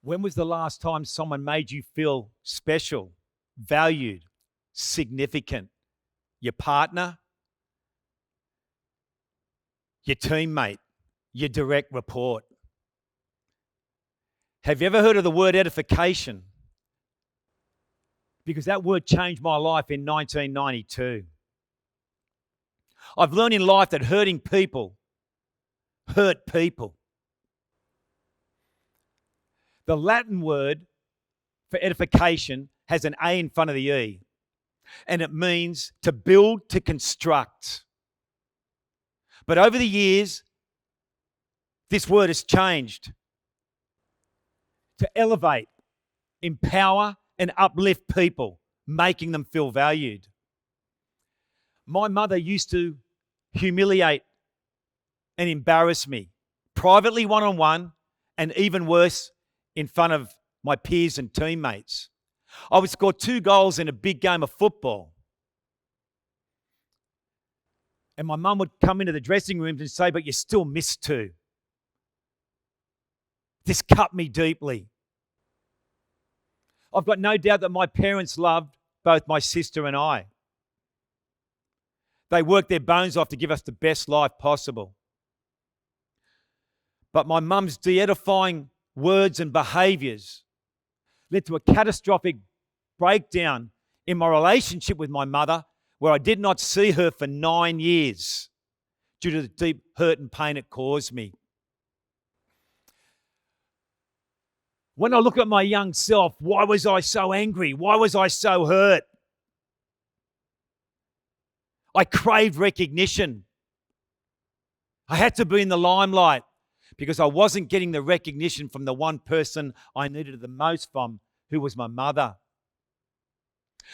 When was the last time someone made you feel special, valued, significant? Your partner, your teammate, your direct report. Have you ever heard of the word edification? Because that word changed my life in 1992. I've learned in life that hurting people hurt people. The Latin word for edification has an A in front of the E, and it means to build, to construct. But over the years, this word has changed to elevate, empower, and uplift people, making them feel valued. My mother used to humiliate and embarrass me, privately one-on-one, and even worse, in front of my peers and teammates. I would score 2 goals in a big game of football. And my mum would come into the dressing rooms and say, "But you still missed 2." This cut me deeply. I've got no doubt that my parents loved both my sister and I. They worked their bones off to give us the best life possible. But my mum's de-edifying words and behaviours led to a catastrophic breakdown in my relationship with my mother, where I did not see her for 9 years due to the deep hurt and pain it caused me. When I look at my young self, why was I so angry? Why was I so hurt? I craved recognition. I had to be in the limelight because I wasn't getting the recognition from the one person I needed it the most from, who was my mother.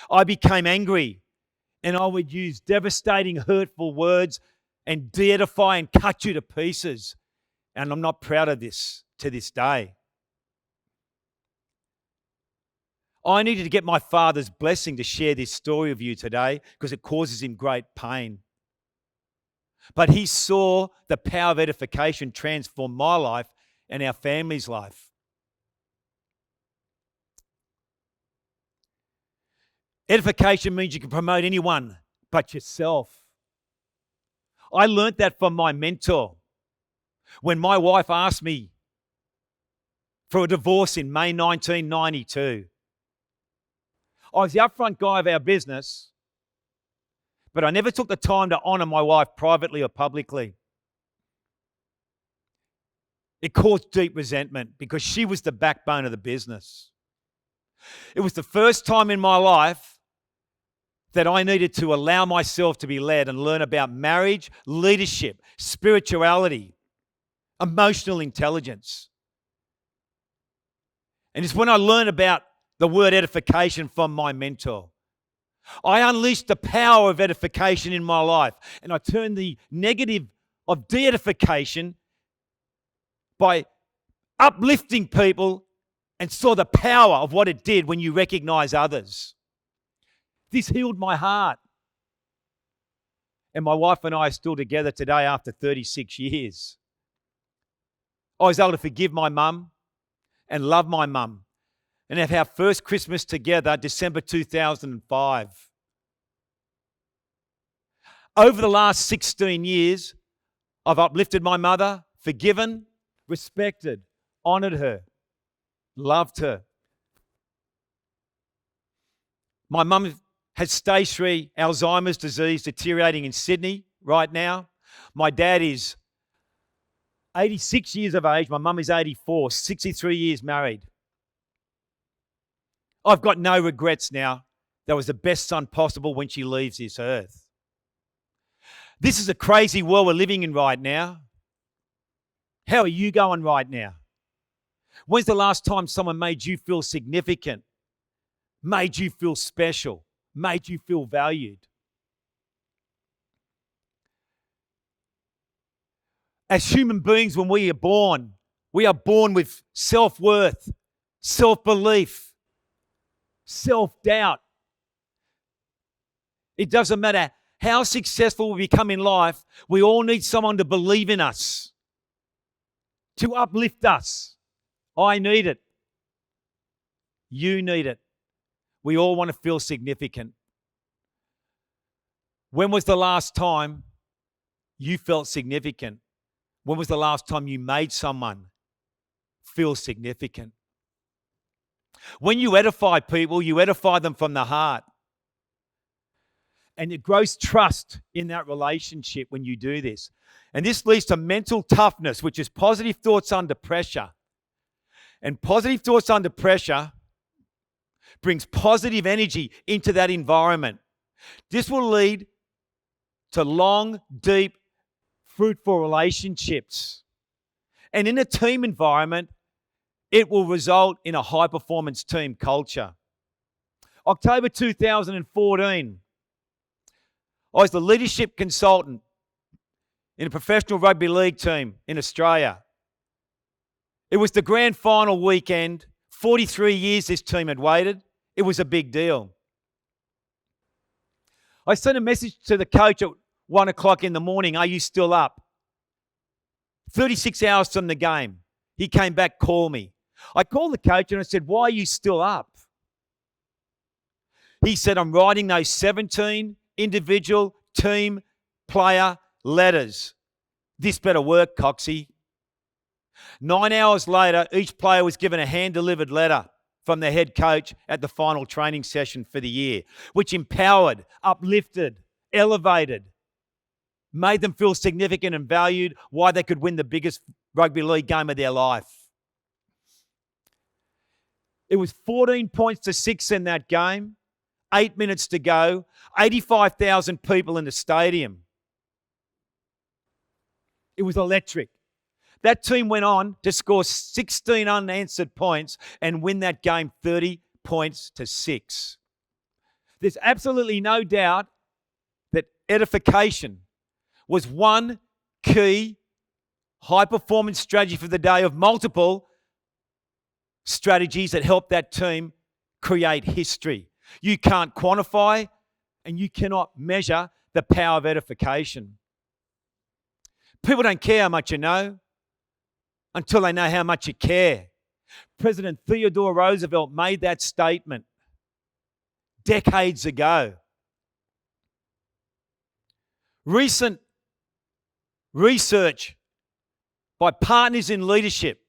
I became angry, and I would use devastating, hurtful words and de-edify and cut you to pieces. And I'm not proud of this to this day. I needed to get my Father's blessing to share this story with you today because it causes him great pain. But he saw the power of edification transform my life and our family's life. Edification means you can promote anyone but yourself. I learnt that from my mentor. When my wife asked me for a divorce in May 1992, I was the upfront guy of our business, but I never took the time to honour my wife privately or publicly. It caused deep resentment because she was the backbone of the business. It was the first time in my life that I needed to allow myself to be led and learn about marriage, leadership, spirituality, emotional intelligence. And it's when I learned about the word edification from my mentor. I unleashed the power of edification in my life, and I turned the negative of de-edification by uplifting people and saw the power of what it did when you recognize others. This healed my heart. And my wife and I are still together today after 36 years. I was able to forgive my mum and love my mum and have our first Christmas together, December 2005. Over the last 16 years, I've uplifted my mother, forgiven, respected, honoured her, loved her. My mum has stage 3 Alzheimer's disease deteriorating in Sydney right now. My dad is 86 years of age. My mum is 84, 63 years married. I've got no regrets now. That was the best son possible when she leaves this earth. This is a crazy world we're living in right now. How are you going right now? When's the last time someone made you feel significant, made you feel special, made you feel valued? As human beings, when we are born with self-worth, self-belief, self-doubt. It doesn't matter how successful we become in life, we all need someone to believe in us, to uplift us. I need it. You need it. We all want to feel significant. When was the last time you felt significant? When was the last time you made someone feel significant? When you edify people, you edify them from the heart. And it grows trust in that relationship when you do this. And this leads to mental toughness, which is positive thoughts under pressure. And positive thoughts under pressure brings positive energy into that environment. This will lead to long, deep, fruitful relationships. And in a team environment, it will result in a high-performance team culture. October 2014, I was the leadership consultant in a professional rugby league team in Australia. It was the grand final weekend. 43 years this team had waited. It was a big deal. I sent a message to the coach at 1 o'clock in the morning, "Are you still up?" 36 hours from the game, he came back, called me. I called the coach and I said, "Why are you still up?" He said, "I'm writing those 17 individual team player letters. This better work, Coxie." 9 hours later, each player was given a hand-delivered letter from their head coach at the final training session for the year, which empowered, uplifted, elevated, made them feel significant and valued, why they could win the biggest rugby league game of their life. It was 14 points to 6 in that game, 8 minutes to go, 85,000 people in the stadium. It was electric. That team went on to score 16 unanswered points and win that game 30 points to 6. There's absolutely no doubt that edification was one key high-performance strategy for the day of multiple strategies that helped that team create history. You can't quantify and you cannot measure the power of edification. People don't care how much you know until they know how much you care. President Theodore Roosevelt made that statement decades ago. Recent research by partners in leadership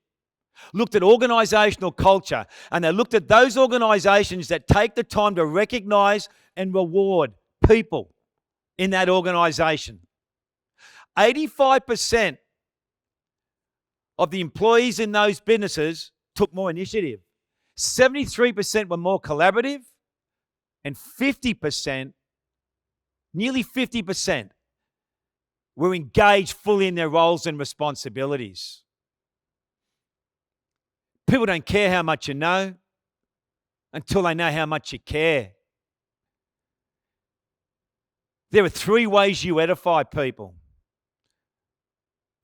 looked at organizational culture, and they looked at those organizations that take the time to recognize and reward people in that organization. 85% of the employees in those businesses took more initiative. 73% were more collaborative, and 50%, nearly 50%, were engaged fully in their roles and responsibilities. People don't care how much you know until they know how much you care. There are 3 ways you edify people.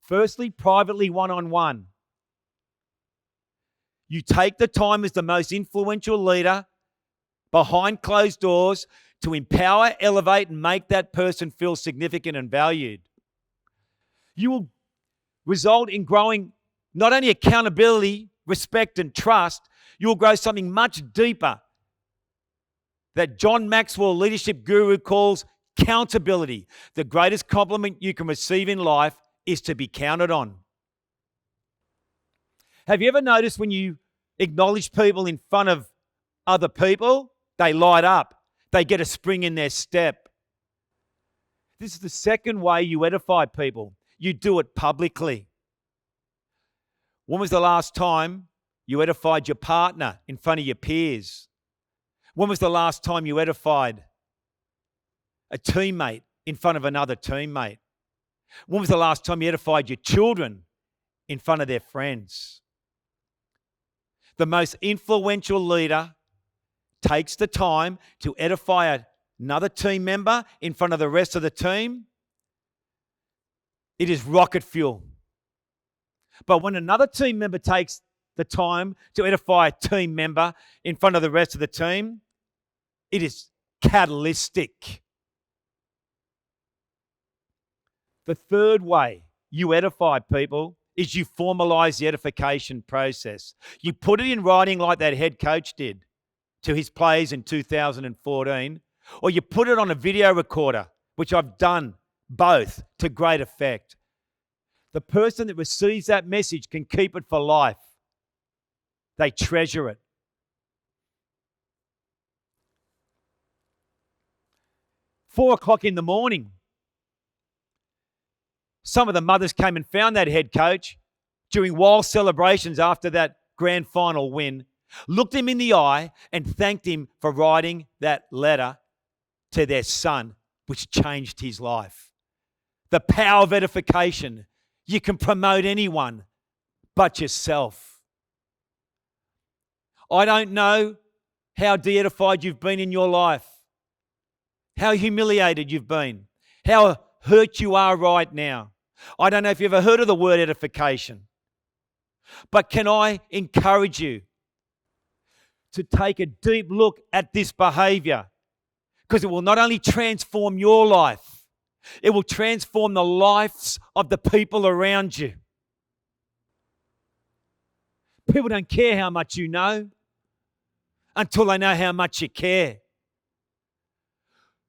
Firstly, privately, one-on-one. You take the time as the most influential leader behind closed doors to empower, elevate, and make that person feel significant and valued. You will result in growing not only accountability, respect, and trust, you will grow something much deeper that John Maxwell, leadership guru, calls countability. The greatest compliment you can receive in life is to be counted on. Have you ever noticed when you acknowledge people in front of other people, they light up, they get a spring in their step? This is the second way you edify people. You do it publicly. When was the last time you edified your partner in front of your peers? When was the last time you edified a teammate in front of another teammate? When was the last time you edified your children in front of their friends? The most influential leader takes the time to edify another team member in front of the rest of the team. It is rocket fuel. But when another team member takes the time to edify a team member in front of the rest of the team, it is catalytic. The third way you edify people is you formalize the edification process. You put it in writing like that head coach did. to his plays in 2014, or you put it on a video recorder, which I've done both to great effect. The person that receives that message can keep it for life. They treasure it. Four 4:00 in the morning. Some of the mothers came and found that head coach during wild celebrations after that grand final win, looked him in the eye and thanked him for writing that letter to their son, which changed his life. The power of edification. You can promote anyone but yourself. I don't know how de-edified you've been in your life, how humiliated you've been, how hurt you are right now. I don't know if you've ever heard of the word edification, but can I encourage you to take a deep look at this behavior, because it will not only transform your life, it will transform the lives of the people around you. People don't care how much you know until they know how much you care.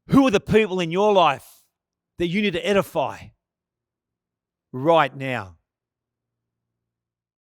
Who are the people in your life that you need to edify right now?